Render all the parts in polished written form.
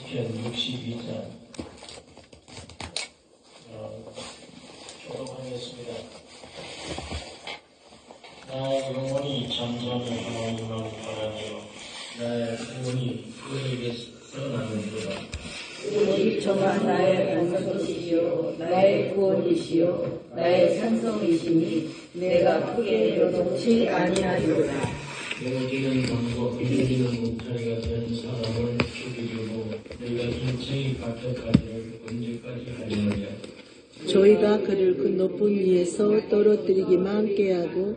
시편 62장 교독하겠습니다. 나의 영혼이 잠잠히 하나님만 바라며 나의 영혼이 그에게서 나는도다. 오직 저가 나의 반석이시요 나의 구원이시요 나의 산성이시니 내가 크게 요동치 아니하리로다. 내어지는 방과 밀리는 울타리가 된 사람을 죽이려고 내가 인생이 가득하기를 언제까지 하려느냐. 저희가 그를 그 높은 위에서 떨어뜨리기만 깨하고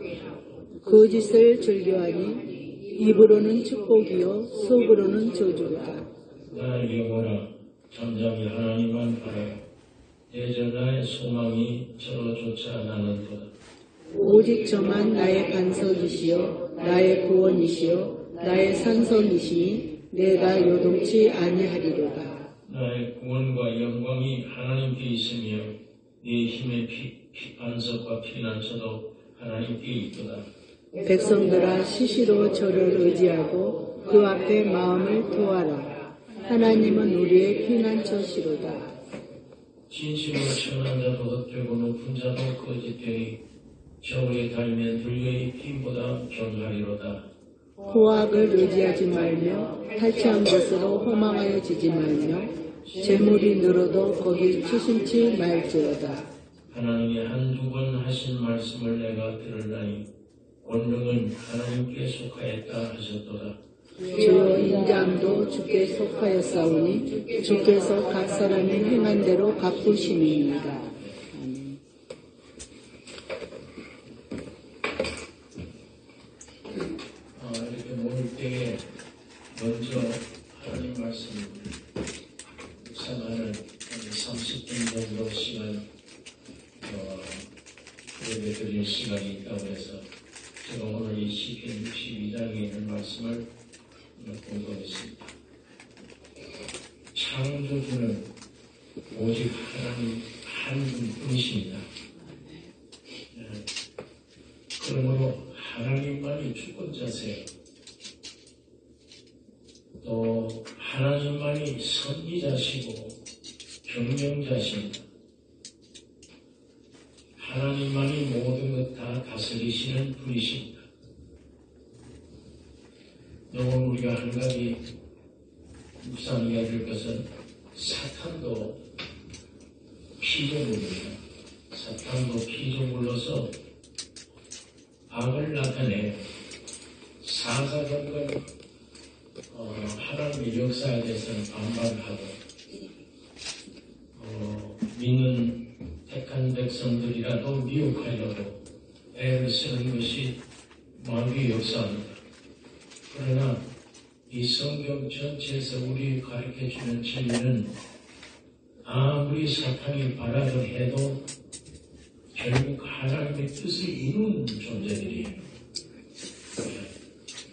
거짓을 즐겨하니 입으로는 축복이요 속으로는 저주로다. 나의 영혼아 잠잠히 하나님만 바라라. 대저 나의 소망이 저로조차 나는도다. 오직 저만 나의 반석이시요 나의 구원이시요 나의 산성이시니 내가 요동치 아니하리로다. 나의 구원과 영광이 하나님께 있으며 네 힘의 반석과 피난처도 하나님께 있도다. 백성들아 시시로 저를 의지하고 그 앞에 마음을 토하라. 하나님은 우리의 피난처시로다. 진심으로 천한 자도 헛되고 높은 자도 거짓되니 저울에 달면 들려의 피보다 경하리로다. 호악을 의지하지 말며 탈취한 것으로 허망하여지지 말며 재물이 늘어도 거기 추심치 말지어다. 하나님이 한두 번 하신 말씀을 내가 들으나니 권능은 하나님께 속하였다 하셨도다. 주여 인자함도 주께 속하였사오니 주께서 각 사람이 행한 대로 갚으심이니이다. 이렇게 모일 때에 먼저 하나님 말씀을 묵상하는 30분 정도 시간 예배 드릴 시간이 있다고 해서 제가 오늘 이 시편 62장에 있는 말씀을 공부했습니다. 창조주는 오직 하나님 한 분이십니다. 그러므로 하나님만이 주권자세요. 또 하나님만이 선지자시고 경영자십니다. 하나님만이 모든 것 다 다스리시는 분이십니다. 오늘 우리가 한 가지 묵상해야 될 것은 사탄도 피조물입니다. 사탄도 피조물로서 악을 나타내 사사건건 하나님의 역사에 대해서는 반발하고 믿는 택한 백성들이라도 미혹하려고 애를 쓰는 것이 마귀의 역사입니다. 그러나 이 성경 전체에서 우리 가르쳐주는 진리는 아무리 사탄이 발악을 해도 결국 하나님의 뜻을 이루는 존재들이에요.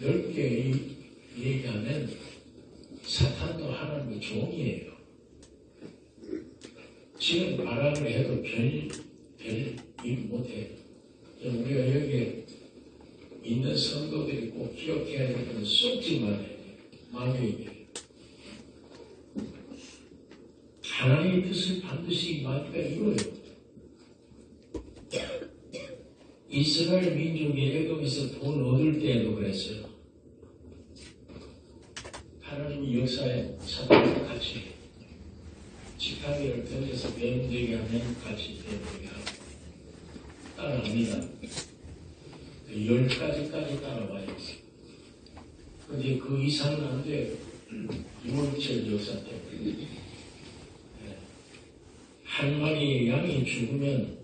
넓게 얘기하면 사탄도 하나님의 종이에요. 지금 발악을 해도 별 못해요. 우리가 여기에 있는 성도들이 꼭 기억해야 될 것은 속지 말아야 돼요. 마귀에게. 하나님의 뜻을 반드시 마귀가 이루어요. 이스라엘 민족이 애굽에서 돈 얻을 때에도 그랬어요. 하나님의 역사에 사람과 같이 지팡이를 던져서 배움되게 하면 같이 배움되게 하고 따라합니다. 10가지까지 따라와요. 근데 그 이상은 안 돼요. 유월절 역사 때문에. 한 마리의 양이 죽으면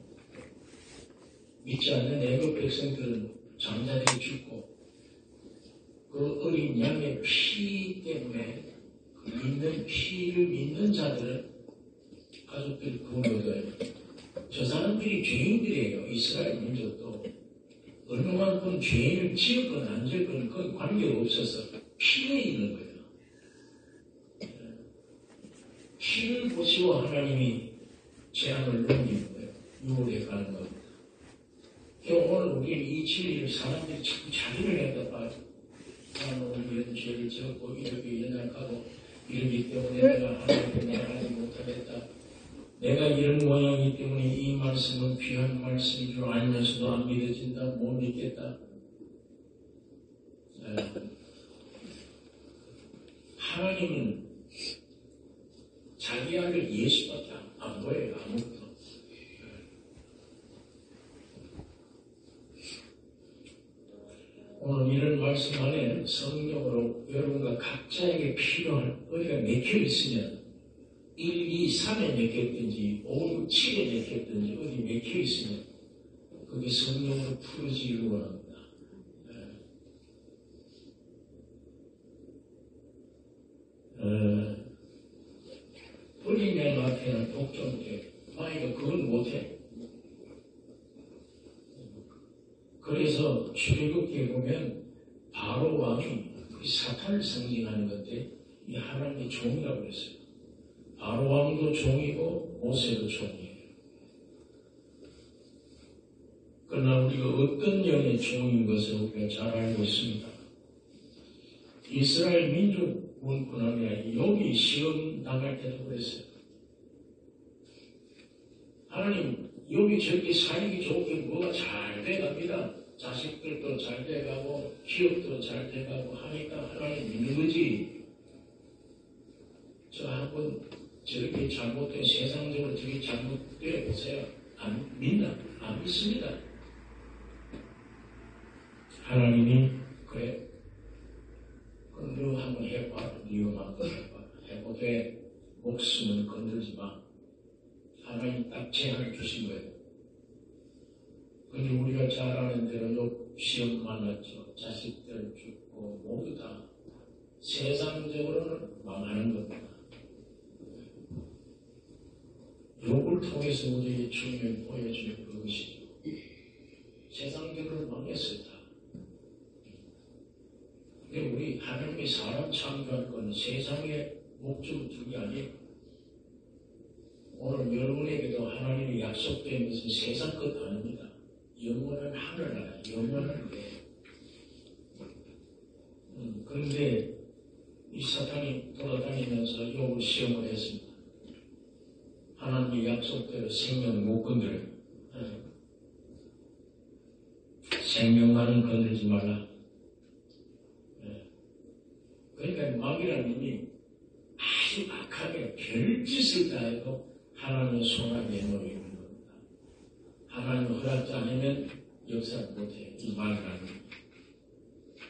믿지 않는 애굽 백성들은 잠자리에 죽고 그 어린 양의 피 때문에 피를 믿는 자들은 가족들이 구원을 얻어요. 저 사람들이 죄인들이에요. 이스라엘 민족도 얼마만큼 죄인을 지었건 안 지었건 그건 관계가 없어서 피에 있는 거예요. 피를 보시고 하나님이 재앙을 넘기는 거예요. 유월에 가는 겁니다. 오늘 우리는 이 진리를 사람들이 자꾸 자기를 갖다가 나는 이런 죄를 지었고 이렇게 연약하고 이러기 때문에 내가 하나님께 나아가지 못하겠다. 내가 이런 모양이기 때문에 이 말씀은 귀한 말씀인 줄 알면서도 안 믿어진다. 못 믿겠다. 하나님은 자기 아들 예수밖에 안 보여요. 아무것도. 오늘 이런 말씀 안에 성령으로 여러분과 각자에게 필요한 어디가 맥혀 있으면 1, 2, 3에 맥혔든지 5, 6, 7에 맥혔든지 어디 맥혀 있으면 그게 성령으로 풀어지기를 원합니다. 어린 양 앞에는 독점돼. 마이가 그건 못해. 그래서 출애굽기에 보면 바로 왕이 사탄을 상징하는 건데 이 하나님의 종이라고 그랬어요. 바로 왕도 종이고 모세도 종이에요. 그러나 우리가 어떤 영의 종인 것을 우리가 잘 알고 있습니다. 이스라엘 민족뿐 아니라 여기 시험 당할 때도 그랬어요. 하나님 여기 저기 살기 좋게 뭐가 잘 돼갑니다. 자식들도 잘 돼가고 기업도 잘 돼가고 하니까 하나님 믿는 거지. 저 한번 저렇게 잘못된 세상적으로 저렇게 잘못되어 보세요. 안 믿나? 안 믿습니다. 하나님이 그래 그럼 너 한번 해봐. 위험한 거 해봐. 해보되 목숨은 건들지 마. 하나님 딱 제한을 주신 거예요. 근데 우리가 잘 아는 대로 시험 만났죠. 자식들 죽고 모두 다 세상적으로는 망하는 겁니다. 욕을 통해서 우리에게 주님을 보여주는 그것이죠. 세상적으로 망했을 다. 근데 우리 하나님의 사람 창조할 건 세상의 목적을 둔 게 아니에요. 오늘 여러분에게도 하나님이 약속된 것은 세상 것 아닙니다. 영원한 하늘나라, 영원한 데. 그런데 이 사탄이 돌아다니면서 욥을 시험을 했습니다. 하나님의 약속대로 생명을 못 건드려요. 생명만은 건들지 말라. 그러니까 마귀라는 놈이 아주 악하게 별짓을 다 해도 하나님의 손을 내놓이는 겁니다. 하나님 허락지 않으면 역사를 못해요. 이 말을 하는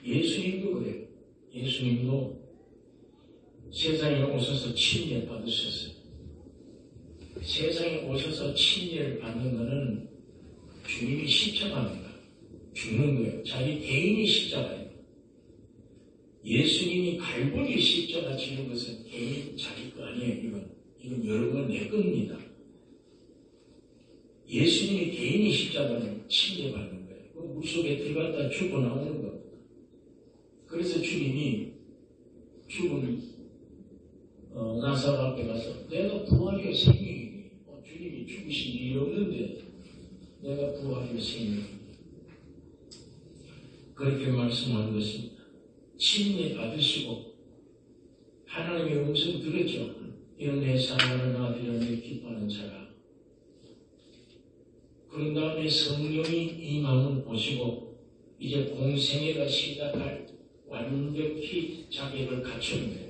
예수님도 그래요. 예수님도 세상에 오셔서 침례 받으셨어요. 세상에 오셔서 침례를 받는 것은 주님이 십자가입니다. 죽는 거예요. 자기 개인이 십자가예요. 예수님이 갈보리 십자가 지는 것은 개인 자기 거 아니에요. 이건 여러분 내 겁니다. 예수님이 개인이 십자가는 침례받는 거예요. 그 물속에 들어갔다 죽어 나오는 겁니다. 그래서 주님이 죽은 나사로 앞에 가서 내가 부활이요 생명이니 주님이 죽으신 일이 없는데 내가 부활이요 생명이니 그렇게 말씀하는 것입니다. 침례 받으시고 하나님의 음성 들었죠. 이런 내 사랑하는 아들이라 내 기뻐하는 자라. 그런 다음에 성령이 이 마음을 보시고 이제 공생애가 시작할 완벽히 자격을 갖추는 거예요.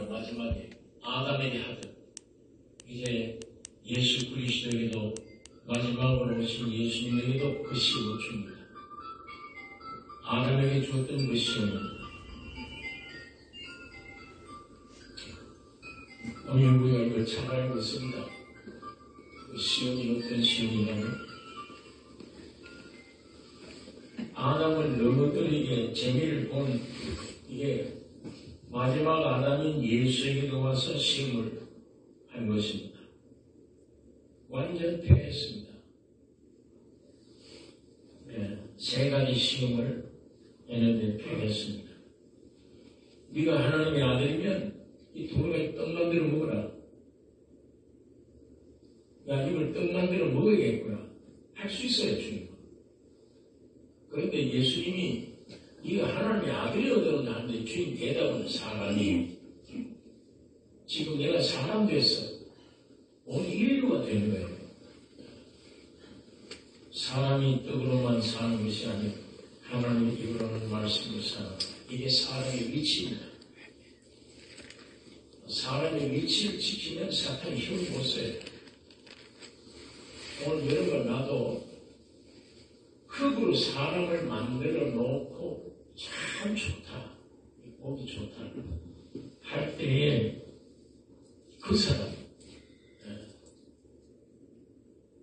마지막에 아담에게 하듯 이제 예수 그리스도에게도 마지막으로 오신 예수님에게도 그 시험을 줍니다. 아담에게 주었던 그 시험은 오늘 우리가 이걸 잘 알고 있습니다. 그 시험이 어떤 시험이냐면 아담을 넘어뜨리게 재미를 본 이게 마지막 아담인 예수에게도 와서 시험을 한 것입니다. 완전 패했습니다. 세 가지 시험을 했는데 패했습니다. 네가 하나님의 아들이면 이 동네 떡 만들어 먹어라. 야, 이걸 떡 만들어 먹어야겠구나. 할 수 있어요, 주님. 그런데 예수님이 네가 하나님의 아들이 어디로 나는데 주님 대답은 사람이 지금 내가 사람 돼서 오늘 인류가 되는 거예요. 사람이 떡으로만 사는 것이 아니고 하나님의 입으로는 말씀을 사는 이게 사람의 위치입니다. 사람의 위치를 지키면 사탄이 힘을 못 써요. 오늘 여러분 나도 흙으로 사람을 만들어 놓고 참 좋다, 보기 좋다 할 때에 그 사람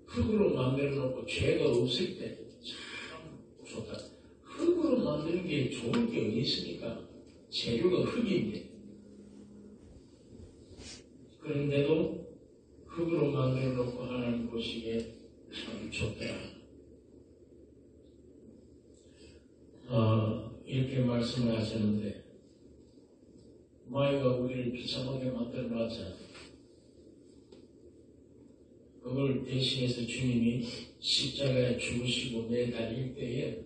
흙으로 만들어 놓고 죄가 없을 때 참 좋다. 흙으로 만드는 게 좋은 게 어디 있습니까? 재료가 흙인데. 그런데도 흙으로 만들어 놓고 하나님 보시기에 참 좋다. 이렇게 말씀을 하셨는데, 마귀가 우리를 비참하게 만들어 놨잖아요. 그걸 대신해서 주님이 십자가에 죽으시고 매달릴 때에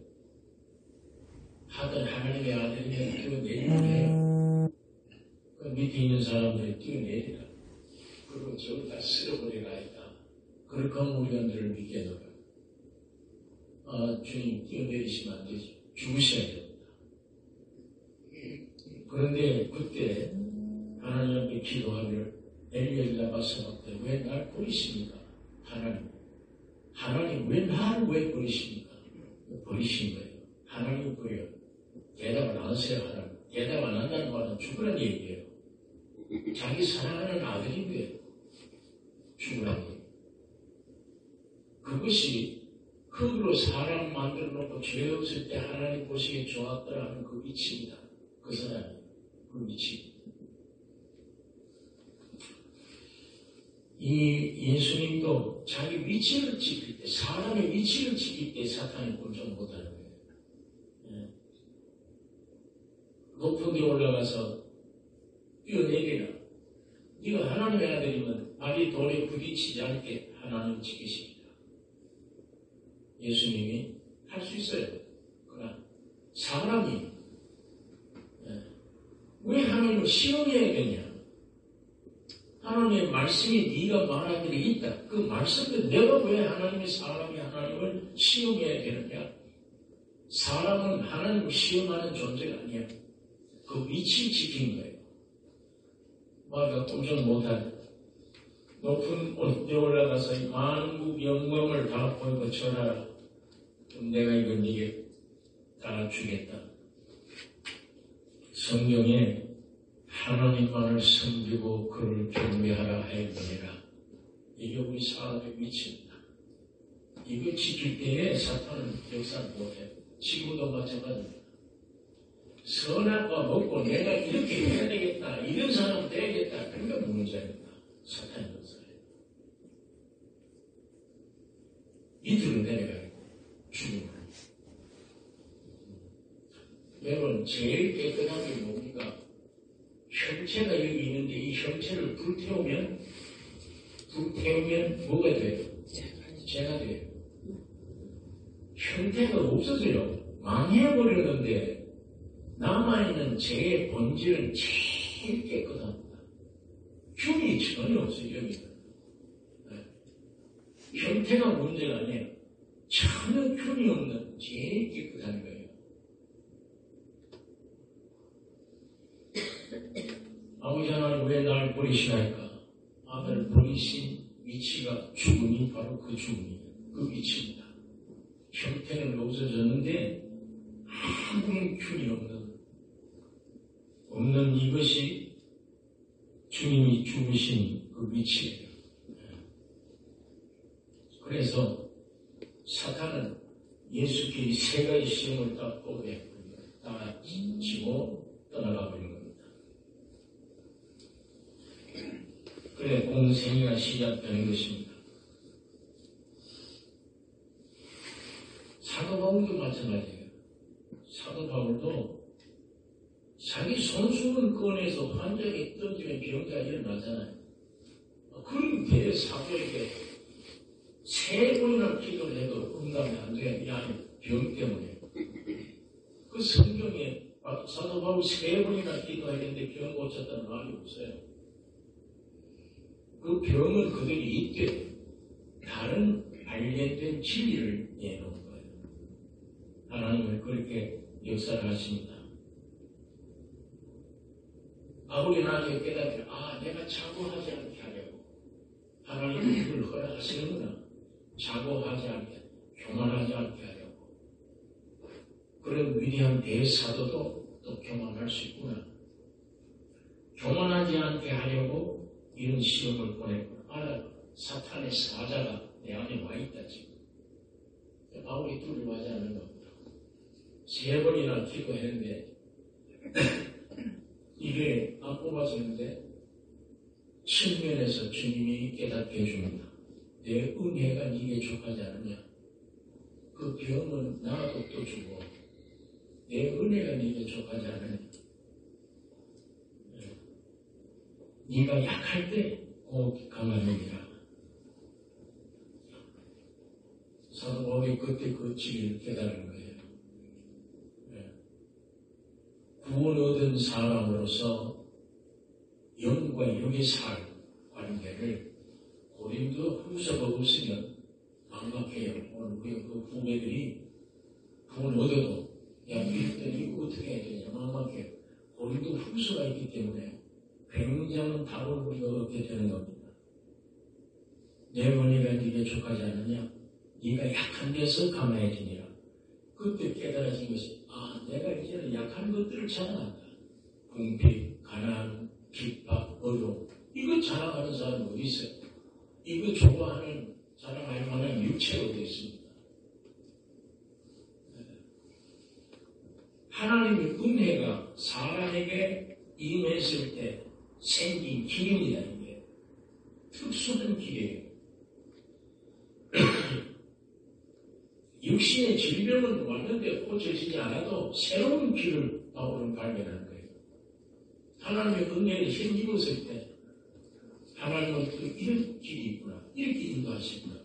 하던 하나님의 아들이면 뛰어내리라. 그 밑에 있는 사람들이 뛰어내리라. 그리고 저를 다 쓸어버리라 했다. 그렇게 하면 우리가 늘 믿게 되어요. 주님 뛰어내리시면 안 되지. 죽으셔야 됩니다. 그런데 그때 하나님 앞에 기도하며 엘리엘라 바사막대 왜 날 버리십니까? 하나님 왜 나를 왜 버리십니까? 버리신 거예요. 하나님 버려요. 대답 안 하세요. 하나님. 대답 안 한다는 말은 죽으라는 얘기예요. 자기 사랑하는 아들인데 죽으라는 얘기예요. 그것이 흙으로 사람 만들어 놓고 죄 없을 때 하나님 보시기에 좋았더라 하는 그 위치입니다. 그 사람이 그 위치. 이 예수님도 자기 위치를 지킬 때, 사람의 위치를 지킬 때 사탄이 꼼짝 못하는 거예요. 예. 높은 데 올라가서 뛰어내리라. 네가 하나님의 아들이면 발이 돌에 부딪히지 않게 하나님 지키십니다. 예수님이 할 수 있어요. 그러나 사람이 왜 하나님을 시험해야겠냐? 하나님의 말씀이 네가 말한 일이 있다. 그 말씀도 내가 왜 하나님의 사람이 하나님을 시험해야 되느냐? 사람은 하나님을 시험하는 존재가 아니야. 그 위치 지키는 거예요. 마귀가 꼼짝 못하는 높은 곳에 올라가서 이 만국 영광을 다 보이고 전하라. 그럼 내가 이거 네게 다 주겠다. 성경에 하나님만을 섬기고 그를 경배하라 하였느니라. 이게 우리 사람의 위치입니다. 이거 지킬 때에 사탄은 역사를 못해요. 지금도 마찬가지입니다. 선한 거 먹고 내가 이렇게 해야 되겠다. 이런 사람 되겠다. 그러니까 문제입니다. 사탄의 역사예요. 밑으로 내려가요. 죽음을. 여러분 제일 깨끗한 게 뭡니까? 형체가 여기 있는데 이 형체를 불태우면 뭐가 돼요? 죄가 돼요. 형태가 없어져요. 망해버렸는데 남아있는 죄의 본질은 제일 깨끗합니다. 균이 전혀 없어요. 여기는. 형태가 문제가 아니에요. 전혀 균이 없는 제일 깨끗한 거예요. 아버지 하나님 왜 나를 버리시나이까? 아들을 버리신 위치가 죽음이 바로 그 죽음이에요. 그 위치입니다. 형태는 없어졌는데 아무런 균이 없는 이것이 주님이 죽으신 그 위치예요. 그래서 사탄은 예수께 세 가지 시험을 딱 쏟아냈거든요. 다 지고 떠나가 버린 겁니다. 그래 공생애가 시작되는 것입니다. 사도 바울도 마찬가지예요. 사도 바울도 자기 손수건 꺼내서 환자에게 던지면 병자가 일어나잖아요. 그럼 대 사도에게 세 번이나 기도를 해도 응답이 안 돼. 이 안에 병 때문에. 그 성경에 사도 바울이 3번이나 기도했는데 병 고쳤다는 말이 없어요. 그 병은 그들이 있대 다른 발견된 진리를 내놓은 거예요. 하나님은 그렇게 역사를 하십니다. 바울이 나중에 깨닫기를 내가 자고하지 않게 하려고 하나님이 그걸 허락하시는구나. 자고하지 않게, 교만하지 않게 하려고. 그런 위대한 대사도도 또 교만할 수 있구나. 교만하지 않게 하려고 이런 시험을 보냈구나. 사탄의 사자가 내 안에 와 있다 지금. 바울이 두려워하지 않는 겁니다. 3번이나 기도했는데 이게 안 뽑아지는데 측면에서 주님이 깨닫게 해줍니다. 내 은혜가 네게 족하지 않느냐. 그 병은 나도 또 주고 내 은혜가 네게 족하지 않느냐. 네가 약할 때 꼭 강하느니라. 사도 바울이 그때 그 진리를 깨달은 거예요. 구원 얻은 사람으로서 영과 영의 살 관계를 고린도 후서가 없으면 망각해요. 오늘 우리 그 후배들이 구원 얻어도 필리핀이 이거 어떻게 해야 되냐 망각해요. 고린도 후서가 있기 때문에 굉장한 답을 우리가 얻게 되는 겁니다. 내 은혜가 네게 족하지 않느냐? 네가 약한 데서 강해지니라. 그때 깨달아진 것이 내가 이제는 약한 것들을 자랑한다. 궁핍, 가난, 핍박, 어려움. 이거 자랑하는 사람이 어디 있어요? 이거 좋아하는, 자랑할 만한 육체가 어디 있습니다. 하나님의 은혜가 사람에게 임했을 때 생긴 길입니다. 이게 특수한 길이에요. 육신의 질병은 왔는데 고쳐지지 않아도 새로운 길을 바울은 발견한 거예요. 하나님의 은혜를 힘입었을 때 하나님은 또 이런 길이 있구나. 이렇게 인도하시구나.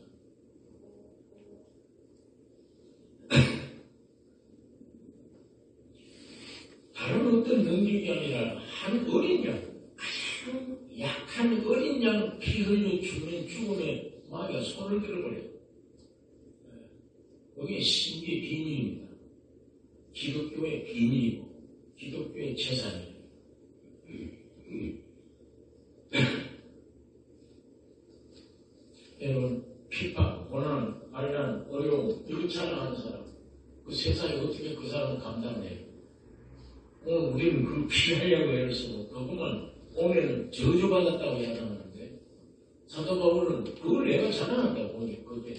다른 어떤 능력이 아니라 한 어린 양, 가장 약한 어린 양 피 흘려 죽는 죽음에 마귀가 손을 들어버려요. 그게 신비의 비밀입니다. 기독교의 비밀이고 기독교의 재산이에요. 여러분 핍박, 고난, 반란, 어려움 이거 자랑하는 사람 그 세상에 어떻게 그 사람을 감당해요? 오늘 우리는 그걸 피하려고 애를 쓰고 그것만 오면 저주받았다고 야단하는데 사도 바울은 그걸 내가 자랑한다고 보니 그게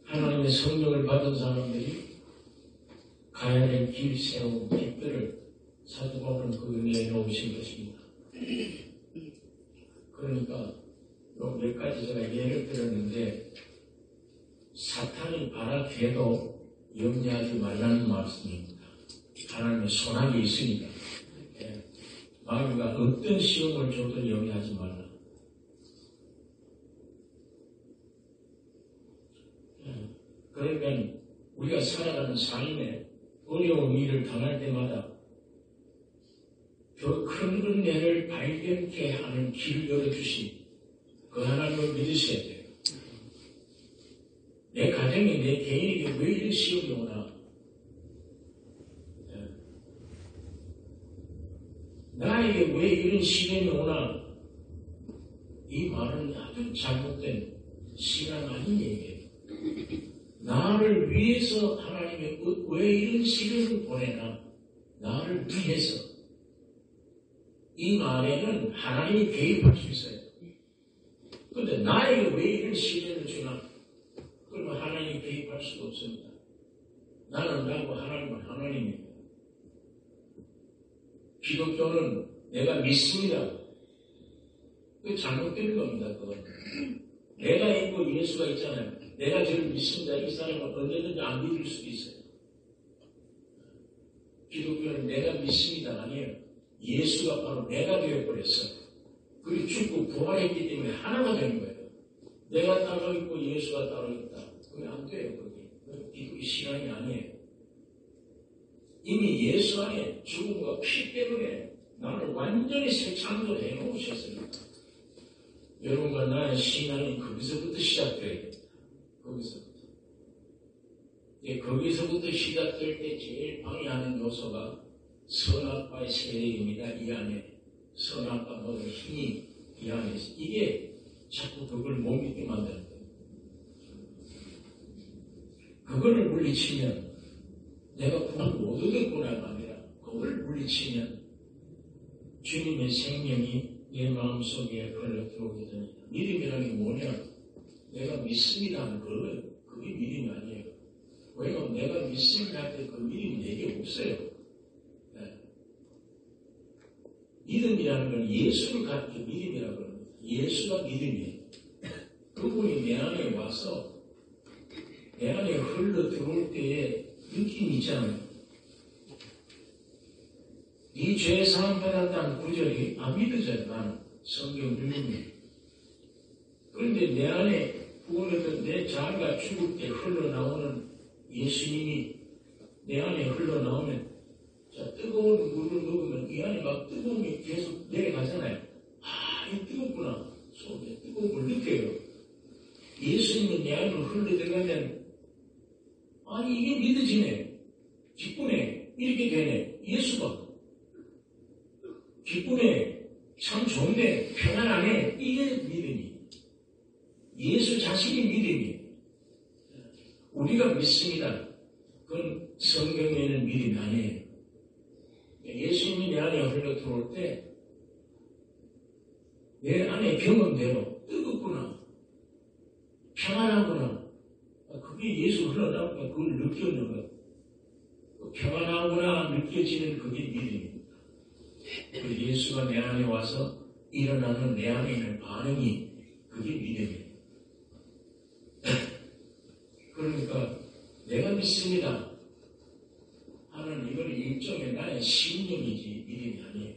하나님의 성령을 받은 사람들이 가야 될 길 세운 길들을 사도 바울은 그 은혜에 놓으신 것입니다. 그러니까 몇 가지 제가 예를 들었는데 사탄이 발악해도 염려하지 말라는 말씀입니다. 하나님의 손안이 있으니까 마귀가 어떤 시험을 줘도 염려하지 말라. 그러면 우리가 살아가는 삶에 어려운 일을 당할 때마다 더 큰 은혜를 발견케 하는 길을 열어주신 그 하나님을 믿으셔야 돼요. 내 가정에 내 개인에게 왜 이런 시험이 오나? 나에게 왜 이런 시련이 오나? 이 말은 아주 잘못된 신앙 아닌 얘기예요. 나를 위해서 하나님이 왜 이런 시련을 보내나? 나를 위해서. 이 말에는 하나님이 개입할 수 있어요. 그런데 나에게 왜 이런 시련을 주나? 그러면 하나님이 개입할 수가 없습니다. 나는 나고 하나님은 하나님입니다. 기독교는 내가 믿습니다. 그게 잘못된 겁니다. 그건. 내가 있고 예수가 있잖아요. 내가 저를 믿습니다. 이 사람은 언제든지 안 믿을 수도 있어요. 기독교는 내가 믿습니다. 아니에요. 예수가 바로 내가 되어버렸어요. 그리고 죽고 부활했기 때문에 하나가 되는 거예요. 내가 따로 있고 예수가 따로 있다. 그게 안 돼요. 그게. 기독교 신앙이 아니에요. 이미 예수 안에 죽음과 피 때문에 나를 완전히 새 창조해 놓으셨습니다. 여러분과 나의 신앙이 거기서부터 시작돼야 됩니다. 거기서부터 시작될 때 제일 방해하는 요소가 선악과의 세력입니다. 이 안에 선악과 모든 힘이 이 안에 있어. 이게 자꾸 그걸 못 믿게 만드는 거예요. 그거를 물리치면 내가 구원 못 얻었구나가 아니라 그걸 물리치면 주님의 생명이 내 마음속에 흘러 들어오게 됩니다. 믿음이라는 게 뭐냐? 내가 믿습니다 하는 거예요. 그게 믿음이 아니에요. 왜냐하면 내가 믿습니다 할 때 그 믿음이 내게 없어요. 네. 믿음이라는 건 예수를 갖게 믿음이라고 합니다. 예수가 믿음이에요. 그분이 내 안에 와서 내 안에 흘러 들어올 때에 느낌이 있잖아요. 이 죄 사함 받았다는 구절이 안 믿어져요. 나는 성경 읽으면. 그런데 내 안에 구원했던 내 자아가 죽을 때 흘러나오는 예수님이 내 안에 흘러나오면, 자, 뜨거운 물을 먹으면 이 안에 막 뜨거움이 계속 내려가잖아요. 아, 이 뜨겁구나. 속에 뜨거움을 느껴요. 예수님이 내 안으로 흘러들어가면, 아니, 이게 믿어지네. 기쁘네. 이렇게 되네. 예수가. 기쁘네. 참 좋네. 편안하네. 이게 믿음이. 예수 자신이 믿음이. 우리가 믿습니다. 그건 성경에는 믿음이 아니에요. 예수님이 내 안에 흘러 들어올 때, 내 안에 경험대로 뜨겁구나. 평안하구나. 그게 예수 흘러나오니까 그걸 느끼는 거예요. 평안하구나 느껴지는 그게 믿음입니다. 그 예수가 내 안에 와서 일어나는 내 안에 있는 반응이 그게 믿음이에요. 그러니까 내가 믿습니다 하는 이건 일종의 나의 신념이지 믿음이 아니에요.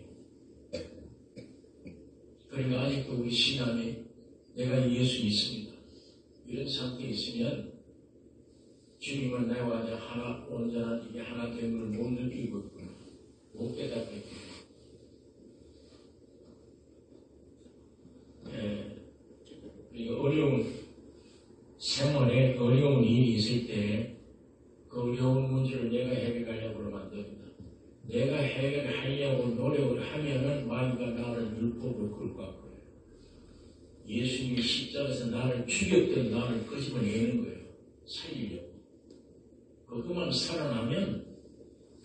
그러니까 아직도 우리 신앙에 내가 예수 믿습니다 이런 상태에 있으면 주님은 나와 하나 온전한 이게 하나 된 걸 못 느끼고 있구나. 못 깨닫고 있구나. 그리고 어려운 생활에 어려운 일이 있을 때 그 어려운 문제를 내가 해결하려고 그러면 안 됩니다. 내가 해결하려고 노력을 하면은 마귀가 나를 율법을 끌고 갈 거예요. 예수님이 십자가에서 나를 죽였던 나를 끄집어내는 거예요. 살리려고. 그것만 살아나면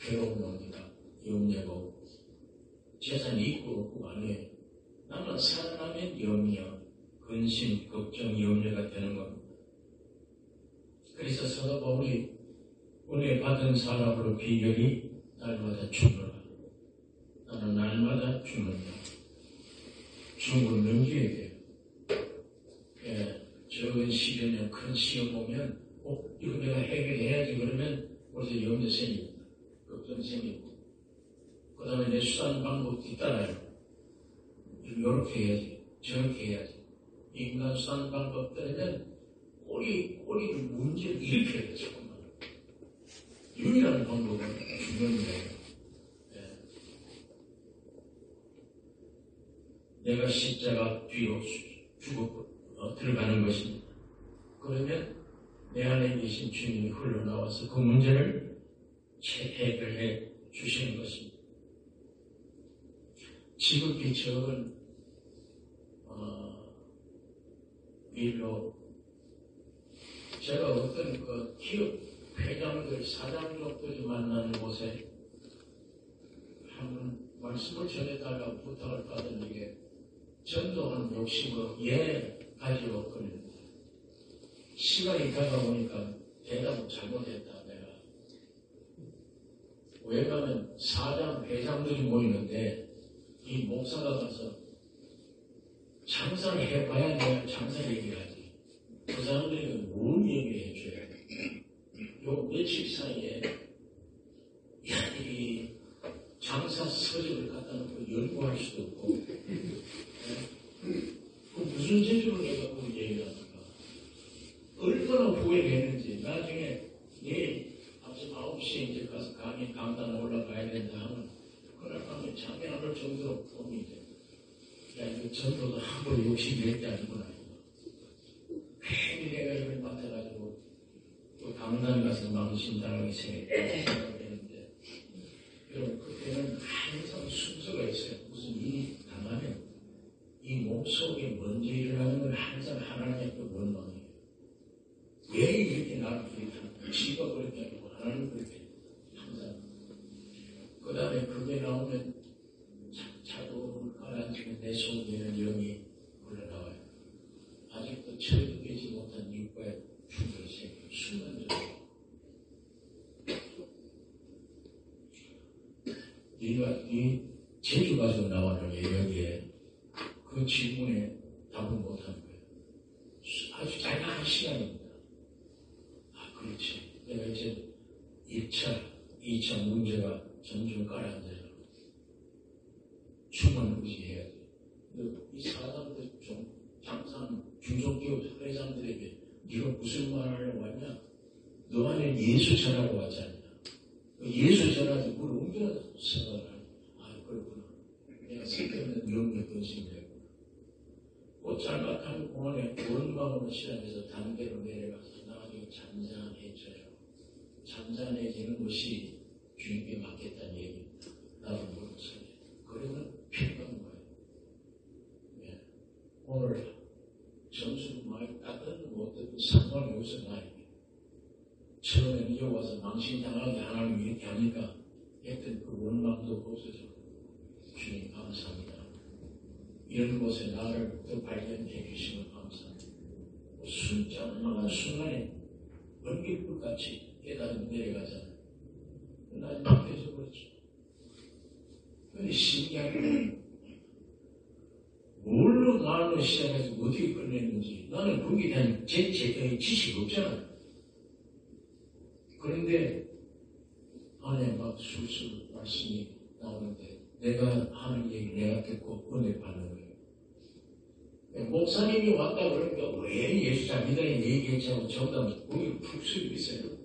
괴로움 옵니다. 염려고. 재산이 있고 없고 아니에요. 나만 살아나면 염려, 근심, 걱정, 염려가 되는 겁니다. 그래서 사도 바울이 은혜 받은 사람으로 비결이 날마다 죽노라. 나는 날마다 죽는다. 죽음을 넘겨야 돼요. 적은 시련이나 큰 시험 보면 이거 내가 해결해야지 그러면 벌써 염려 생깁니다. 걱정 생기고 그 다음에 내 수단 방법도 있잖아요. 이렇게 해야지 저렇게 해야지. 인간 수단 방법 때문에 꼬리를 문제를 일으켜야 돼요. 조금만. 유일한 방법은 죽는 거예요. 내가 십자가 뒤로 죽어 들어가는 것입니다. 그러면 내 안에 계신 주님이 흘러나와서 그 문제를 해결해 주시는 것입니다. 지극히 적은 일로 제가 어떤 그 기업 회장들, 사장족들이 만나는 곳에 한 말씀을 전해달라고 부탁을 받은 게 전도하는 욕심으로 가지고 왔거든요. 시간이 다가오니까 대답을 잘못했다, 내가. 왜 가면 사장, 회장들이 모이는데 이 목사가 가서 장사를 해봐야 내가 장사 얘기하지. 그 사람들이 뭘 얘기해 줘야 돼. 요 며칠 사이에 이 장사 서적을 갖다 놓고 연구할 수도 없고 그 무슨 재주로 내가 그 얘기를 합니까? 얼마나 후회했는지 나중에 내일 아침 9시에 이제 가서 강단 올라가야 된다 하면 그날 밤에 잠이 안 올 정도로 봄이 돼. 야, 이거 전도도 함부로 욕심낼 게 아니구나. 괜히 내가 이걸 맡아가지고 또 강단 가서 망신당하게 생각했는데 여러분 그때는 항상 순서가 있어요. 무슨 일이 당하면 이 몸속에 먼저 일어나는 건 항상 하나님의 원망이에요. 왜 이렇게 나를 그렇게 하는 지가 그렇게 하고 하나님 그렇게 항상 그 다음에 그게 나오면 자동으로 가라앉으면 내 속에는 영이 흘러나와요. 아직도 처리되지 못한 육과의 충돌이 생겨요. 순간적으로 네 제주 가서 나오는 여기에 그 질문에 답을 못하는 거예요. 아주 짧은 시간입니다. 아, 그렇지. 내가 이제 1차, 2차 문제가 점점 가라앉아요. 충만 의지해야 돼. 이 사람들 좀 장사하는 중소기업 회장들에게 네가 무슨 말 하려고 왔냐? 너 안에 예수 전하고 왔지 않냐? 예수 전하지 뭘 옮겨 생각을 하냐? 아, 그렇구나. 내가 생각하는 영역 근심이라고. 꽃잘막한 공원에 원망으로 시작해서 단계로 내려가서 나중에 잔잔해져요. 잔잔해지는 것이 주님께 맡겠다는 얘기입니다. 나도 모르겠어요. 그러면 평가한 거예요. 네. 오늘 점수를 많이 땄든 못했든 상관이 없어 나에게. 처음에 이제 와서 망신당하게 하나님 이렇게 하니까 했던 그 원망도 없어져. 주님 감사합니다. 이런 곳에 나를 또 발견해 주시면 감사합니다. 순장만한 순간에 번개불같이 깨달음 내려가잖아요. 난 바뀌어서 그렇죠. 근데 신기한 건 뭘로 말로 시작해서 어떻게 끝냈는지 나는 거기에 대한 제 지식이 없잖아요. 그런데 안에 막 술술 말씀이 나오는데 내가 하는 얘기 내가 듣고 은혜 받는 거예요. 목사님이 왔다 그러니까 왜 예수 잘 믿으니 얘기했지 하고 정답은 거기 푹 쓰고 있어요.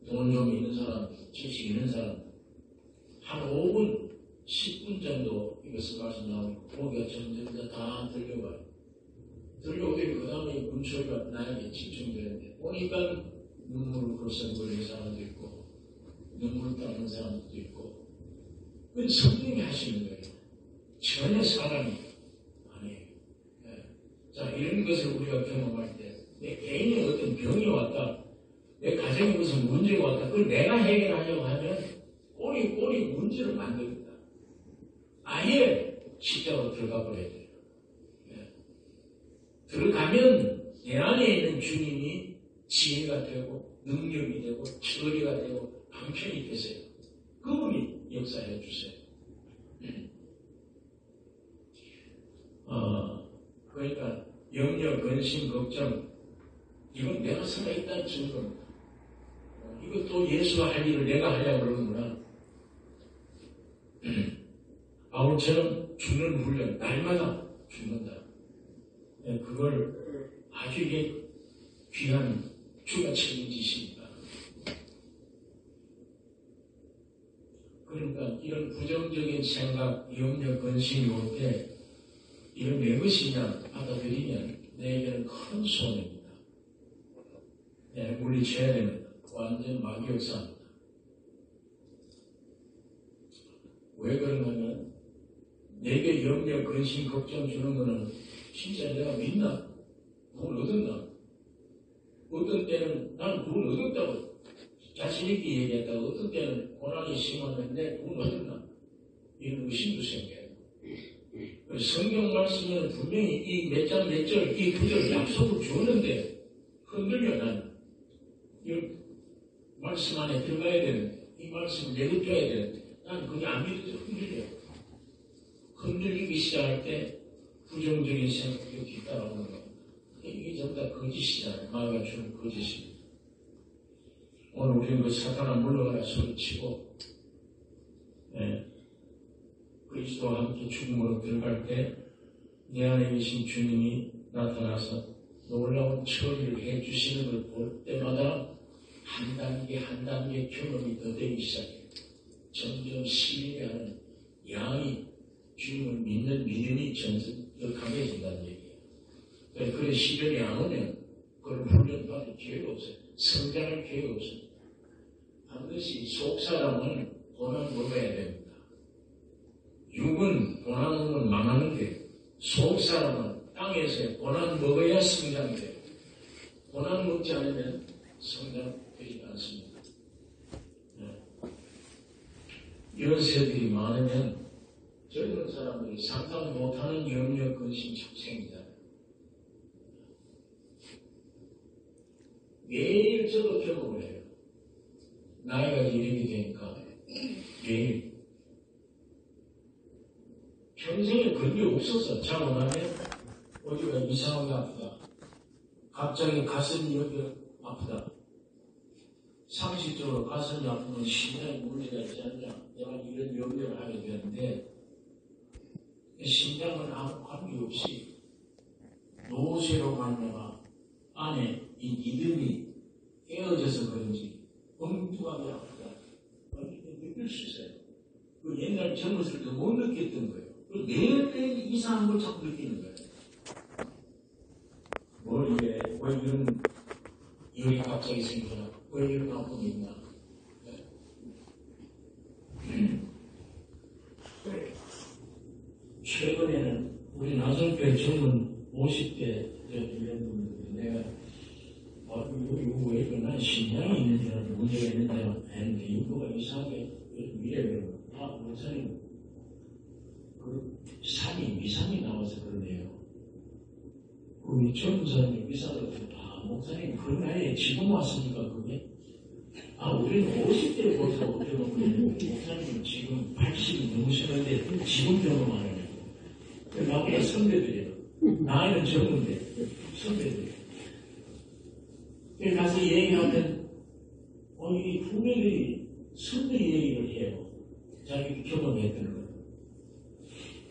돈 좀 있는 사람, 지식 있는 사람 한 5분, 10분 정도 이것을 말씀 나오고 거기가 점점 다 들려와요. 들려오더니 그 다음에 문초리가 나에게 집중되는데 보니까 눈물을 벌써 흘리는 사람도 있고 눈물 닦는 사람도 있고 그건 성령이 하시는 거예요. 전혀 사람이 아니에요. 네. 자, 이런 것을 우리가 경험할 때 내 개인의 어떤 병이 왔다, 내 가정에 무슨 문제가 왔다, 그걸 내가 해결하려고 하면 꼬리 문제를 만듭니다. 아예 십자가로 들어가 버려야 돼요. 네. 들어가면 내 안에 있는 주님이 지혜가 되고 능력이 되고 처리가 되고 방편이 되세요. 그분이 역사해 주세요. 그러니까 염려, 근심, 걱정 이건 내가 살아있다는 증거입니다. 이것도 예수가 할 일을 내가 하려고 그러는구나. 바울처럼 죽는 훈련, 날마다 죽는다. 그걸 아주 귀한 주가 책임지십니다. 그러니까 이런 부정적인 생각, 염려, 근심이 올 때 이런 내 것이냐 받아들이면 내게는 큰 손해입니다. 물리쳐야 됩니다. 완전 마귀역사입니다. 왜 그러냐면 내게 염려, 근심, 걱정 주는 거는 진짜 내가 믿나? 그걸 얻었나? 어떤 때는 나는 그걸 얻었다고 자신있게 얘기했다가 어떤 때는 고난이 심하는데 그걸 얻었나? 이런 의심도 생겨요. 성경 말씀은 분명히 이 몇 장 몇 절 이 구절 약속을 주었는데 흔들려 나는 이 말씀 안에 들어가야 되는데 이 말씀을 내려줘야 되는데 나는 그게 안 믿어져 흔들려. 흔들리기 시작할 때 부정적인 생각이 뒤따라오는 겁니다. 이게 전부 다 거짓이잖아요. 마귀가 주는 거짓입니다. 오늘 우리는 그 사탄아 물러가라 소리치고 그리스도와 함께 죽음으로 들어갈 때 내 안에 계신 주님이 나타나서 놀라운 처리를 해주시는 걸 볼 때마다 한 단계 한 단계 경험이 더 되기 시작해요. 점점 신뢰하는 양이 주님을 믿는 믿음이 더 강해진다는 얘기예요. 그래 시련이 안 오면 그런 훈련받을 기회가 없어요. 성장할 기회가 없어요. 반드시 속사람은 고난 먹어야 됩니다. 육은 고난은 망하는데 속사람은 땅에서 고난 먹어야 성장이 돼요. 고난 먹지 않으면 성장되지 않습니다. 연세들이 많으면 젊은 사람들이 상상 못하는 염려, 근심 자꾸 생기잖아요. 매일 저도 경험을 해요. 나이가 이렇게 되니까 매일 평생에 그런 게 없었어. 자고 나면 어디가 이상하게 아프다. 갑자기 가슴이 여기 아프다. 상식적으로 가슴이 아프면 심장에 문제가 있지 않냐. 내가 이런 염려를 하게 되는데 심장은 아무 관계없이 노쇠로 말미암아 안에 이 믿음이 깨어져서 그런지 엉뚱하게 아프다. 이렇게 느낄 수 있어요. 그 옛날 젊었을 때 못 느꼈던 거예요. 매일매일 이상한 걸 자꾸 느끼는 거예요. 머리에 왜 이런 일이 갑자기 생기나? 왜 이런 아픔이 있나? 최근에는 우리 나설교회 젊은 50대 이런 분들이 내가 이거 왜 이거 난 신장이 있는 줄 알았는데 문제가 있는 줄 했는데 이거가 이상하게 미래로 목사님 그 산이 위산이 나와서 그러네요. 우리 젊은 사람이 위산으로 목사님 그 나이에 지금 왔으니까 그게 우리는 50대에 벌써 경험을 목사님은 지금 80이 넘으셨는데 지금 경험하는 거예요. 나보다 선배들이에요. 나이는 젊은데 선배들이에요. 가서 얘기하면 이 후배들이 선배들이 얘기를 해요. 자기 경험했던 거.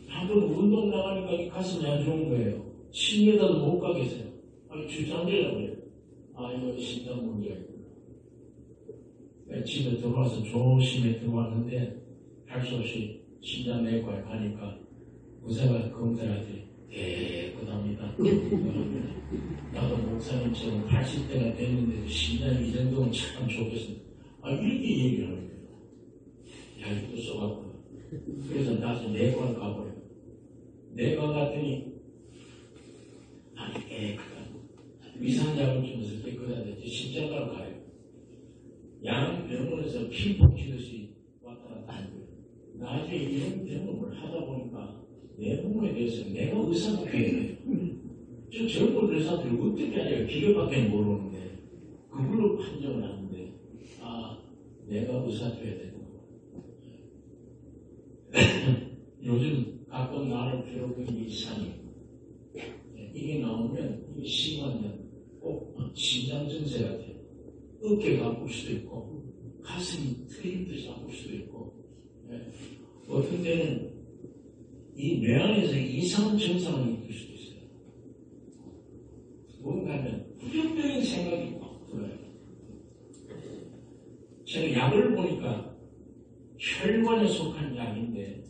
한번 운동 나가니까 이 가슴이 안 좋은 거예요. 10m도 못 가겠어요. 주장되라고 해요. 이거 심장 문제가 있구나. 집에 들어와서 조심히 들어왔는데 할 수 없이 심장내과에 가니까 의사가 검사를 하더니 깨끗합니다. 나도 목사님처럼 80대가 됐는데도 심장이 이 정도면 참 좋겠습니다. 이렇게 얘기를 하는 거예요. 야, 이거 써갖구나. 그래서 나서 내과를 가버려요. 내과 갔더니 깨끗하다. 위산약을 주면서 깨끗하다. 심장과로 가요. 양 병원에서 핑퐁 치듯이 왔다 갔다 하는 거예요. 나중에 이런 경험을 하다 보니까 내 몸에 대해서 내가 의사가 돼야 돼요. 저 젊은 의사들 어떻게 알아요? 기계밖에 모르는데 그걸로 판정을 하는데 내가 의사 돼야 되는 거. 요즘 가끔 나를 괴롭히는 이 산이 이게 나오면 이게 심하면 꼭 심장 증세 같아요. 어깨가 아플 수도 있고 가슴이 트인 듯이 아플 수도 있고 어떤 때는 이 뇌 안에서 이상한 증상을 느낄 수도 있어요. 뭔가 하면 부정적인 생각이 막 들어요. 제가 약을 보니까 혈관에 속한 약인데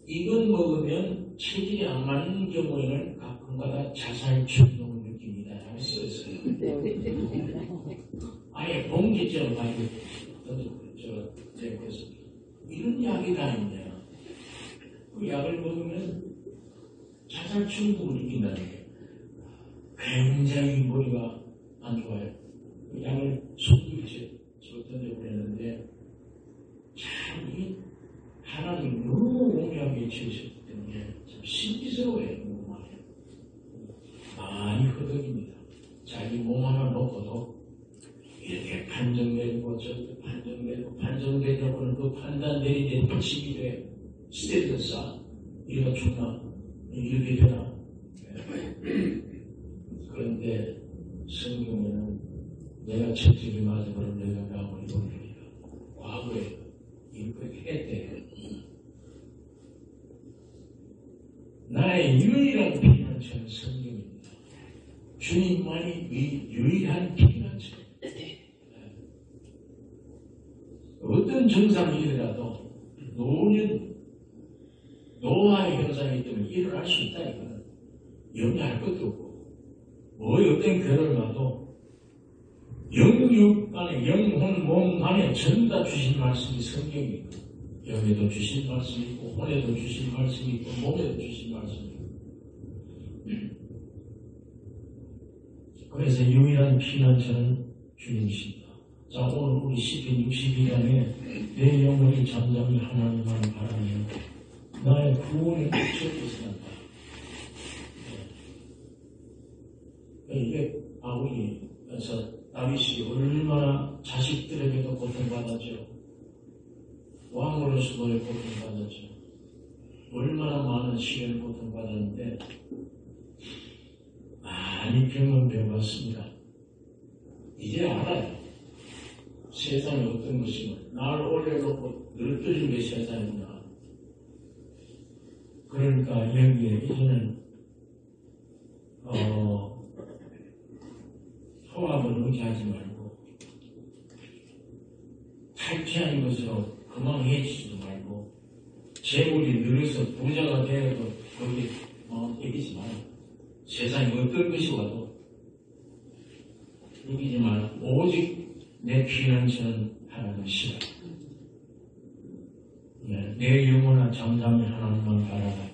이건 먹으면 체질이 안 맞는 경우에는 가끔가다 자살 충동을 느낍니다. 라고 써있어요. 아예 봉지처럼 많이 그래서 이런 약이 다 있냐. 그 약을 먹으면 자살 충동을 느낀다는 게 굉장히 머리가 안 좋아요. 그 약을 속도에 던져보냈는데 참 이 하나님 너무 오묘하게 지으셨기 때문에 참 신비스러워요. 너무 많이 허덕입니다. 자기 몸 하나 놓고도 이렇게 판정 내리고 저렇게 판정 내리고 판정 내리고는 그 판단 내리는데 또 집이 돼. 스테이트 쌓 이거 죽나 이렇게 되나. 그런데 성경에는 내가 채찍이 맞으면 내가 나무를 돌리리라. 과거에 이렇게 했대. 나의 유일한 피난처는 성경입니다. 주님만이 유일한 피난처. 어떤 증상이더라도 노화의 현상이기 때문에 일어날 수 있다. 이거는 염려할 것도 없고, 어떤 결을 봐도 영육 안에, 영혼, 몸 안에 전부 다 주신 말씀이 성경이고, 영에도 주신 말씀이 있고, 혼에도 주신 말씀이 있고, 몸에도 주신 말씀이 있고. 그래서 유일한 피난처는 주님이십니다. 자, 오늘 우리 시편 62장에 내 영혼이 잠잠히 하나님만 바라며 나의 구원을 주께서 한다. 이게 바울이서 다윗이 얼마나 자식들에게도 고통받았죠. 왕으로서도 고통받았죠. 얼마나 많은 시련을 고통받았는데 많이 경험해봤습니다. 이제 알아요. 세상이 어떤 것이며 나를 올려놓고 늘어뜨린 게 세상이구나. 그러니까 여기에 이제는 호감을 의지하지 말고 탈피하는 것으로 그만해지지도 말고 재물이 늘어서 부자가 되어도 거기에 이기지 마라. 세상에 어떤 것이 와도 이기지 말고 오직 내 피난처는 하나님이시라. 내 영혼아 잠잠히 하나님만 바라라.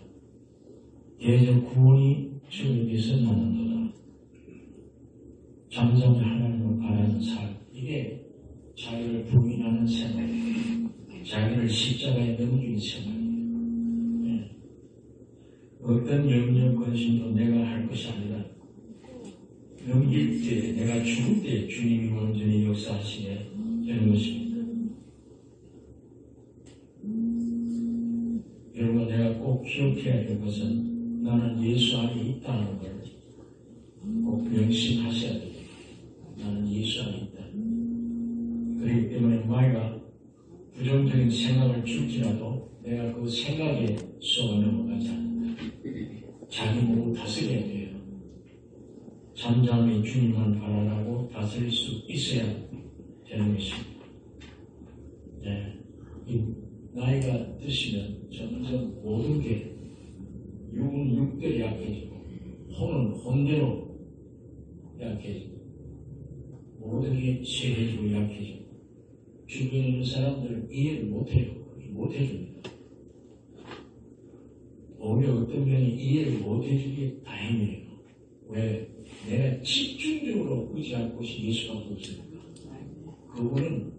대적 구원이 주에게서 나는도다. 잠잠히 하나님을 바라는 삶, 이게 자기를 부인하는 생활이에요. 자기를 십자가에 넘기는 생활이에요. 어떤 염려 근심도 내가 할 것이 아니라 넘길 때, 내가 죽을 때 주님이 온전히 역사하시게 되는 것입니다. 여러분, 내가 꼭 기억해야 될 것은 나는 예수 안에 있다는 걸 꼭 명심하셔야 됩니다. 나는 예수 안에 있다. 그렇기 때문에 마이가 부정적인 생각을 줄지라도 내가 그 생각에 쏘아 넘어가지 않는다. 자기 몸을 다스려야 돼요. 잠잠히 주님만 바라라고 다스릴 수 있어야 되는 것입니다. 나이가 드시면 점점 모든 게 육은 육대로 약해지고 혼은 혼대로 약해지고 모든 게 쇠해지고 약해지고 주변에 있는 사람들은 이해를 못해요. 못해줍니다. 오히려 어떤 면이 이해를 못해주기 다행이에요. 왜? 내가 집중적으로 의지할 곳이 예수밖에 없으니까. 그분은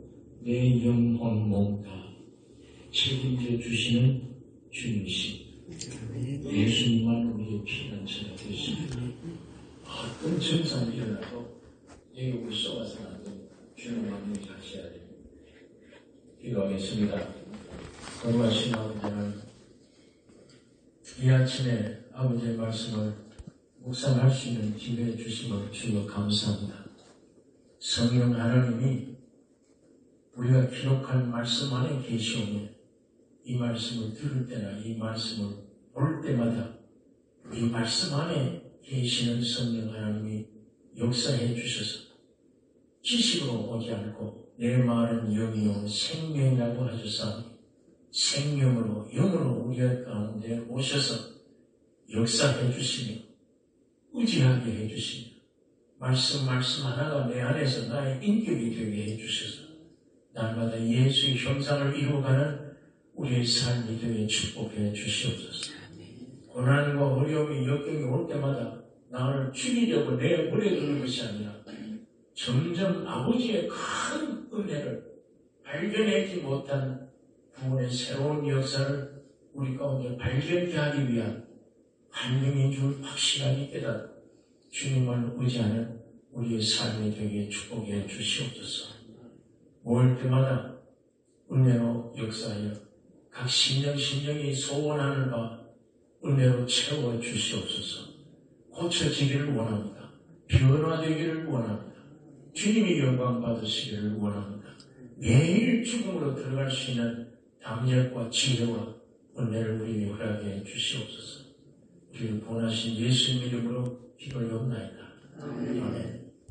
내 영혼 몸 다 책임져 주시는 주님이십니다. 예수님만 우리의 피난처가 되십니다. 어떤 증상이 일어나도 여기 우리 쏘아서는 안 됩니다. 주님만 의지하셔야 됩니다. 기도하겠습니다. 거룩하신 아버지는 이 아침에 아버지의 말씀을 묵상할 수 있는 기회해 주심을 주여 감사합니다. 성령 하나님이 우리가 기록한 말씀 안에 계시오며 이 말씀을 들을 때나 이 말씀을 볼 때마다 이 말씀 안에 계시는 성령 하나님이 역사해 주셔서 지식으로 오지 않고 내 말은 영이요 생명이라고 하셔서 생명으로 영으로 우리 가운데 오셔서 역사해 주시며 의지하게 해 주시며 말씀 하나가 내 안에서 나의 인격이 되게 해 주셔서 날마다 예수의 형상을 이루어가는 우리의 삶이 되게 축복해 주시옵소서. 고난과 어려움이 역경이 올 때마다 나를 죽이려고 내버려두는 것이 아니라 점점 아버지의 큰 은혜를 발견하지 못한 구원의 새로운 역사를 우리 가운데 발견케 하기 위한 환경인 줄 확실하게 깨닫고 주님을 의지하는 우리의 삶이 되게 축복해 주시옵소서. 올 때마다 은혜로 역사하여 각 심령이 소원하는 바 은혜로 채워 주시옵소서. 고쳐지기를 원합니다. 변화되기를 원합니다. 주님이 영광 받으시기를 원합니다. 매일 죽음으로 들어갈 수 있는 담력과 지혜와 은혜를 우리에게 허락해 주시옵소서. 우리를 본하신 예수님 이름으로 기도하옵나이다. 아멘.